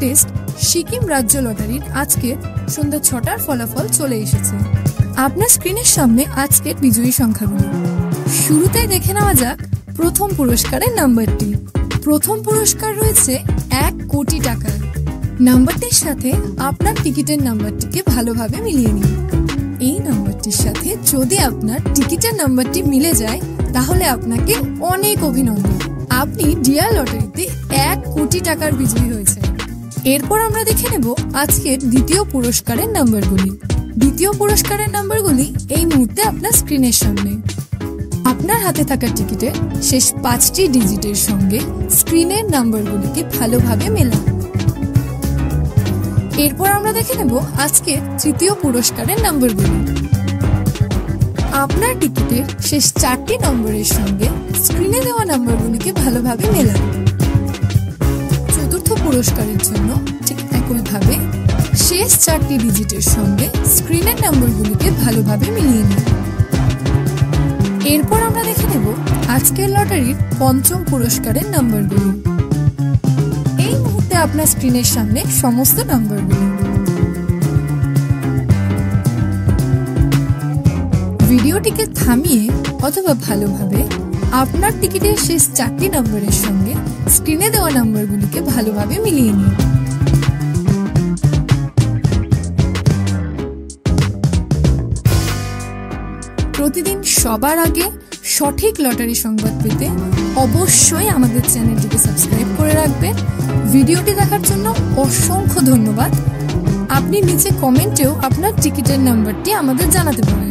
Latest Sikkim রাজ্য লটারির আজকে সন্ধ্যা 6টার ফলাফল চলে এসেছে। আপনার স্ক্রিনের সামনে আজকের বিজয়ী সংখ্যাগুলো। শুরুতেই দেখে নেওয়া যাক প্রথম পুরস্কারের নাম্বারটি। প্রথম পুরস্কার রয়েছে 1 কোটি টাকার। নাম্বারটির সাথে আপনার টিকিটের নাম্বারটিকে ভালোভাবে মিলিয়ে নিন। এই নাম্বারটির সাথে যদি আপনার টিকিটের নাম্বারটি মিলে যায় তাহলে আপনাকে অনেক অভিনন্দন, আপনি ডিয়ার লটারিতে 1 কোটি টাকার বিজয়ী হয়েছে। এরপর আমরা দেখে নেব আজকের দ্বিতীয় পুরস্কারের নাম্বারগুলি। দ্বিতীয় পুরস্কারের নাম্বারগুলি এই মুহূর্তে আপনার স্ক্রিনের সামনে। আপনার হাতে থাকা টিকিটের শেষ 5টি ডিজিটের সঙ্গে স্ক্রিনের নাম্বারগুলিকে ভালোভাবে মেলান। এরপর আমরা দেখে নেব আজকের তৃতীয় পুরস্কারের নাম্বারগুলি। আপনার টিকিটের শেষ 4টি নম্বরের সঙ্গে স্ক্রিনে দেওয়া নাম্বারগুলিকে ভালোভাবে মেলান। চতুর্থ পুরস্কারের জন্য ঠিক একইভাবে শেষ 4টি ডিজিটের সঙ্গে স্ক্রিনের নাম্বারগুলিকে ভালোভাবে মিলিয়ে নিন। এরপর আমরা দেখে নেব আজকের লটারির পঞ্চম পুরস্কারের নাম্বারগুলি। এই মুহূর্তে আপনার স্ক্রিনের সামনে সমস্ত নাম্বারগুলি। ভিডিওটিকে থামিয়ে অথবা ভালোভাবে আপনার টিকিটের শেষ 4টি নম্বরের সঙ্গে স্ক্রিনে দেওয়া নম্বরগুলিকে ভালোভাবে মিলিয়ে নিন। প্রতিদিন সবার আগে সঠিক লটারি সংবাদ পেতে অবশ্যই আমাদের চ্যানেলটিকে সাবস্ক্রাইব করে রাখবেন। ভিডিওটি দেখার জন্য অসংখ্য ধন্যবাদ। আপনি নিচে কমেন্টেও আপনার টিকিটের নাম্বারটি আমাদের জানাতে পারেন।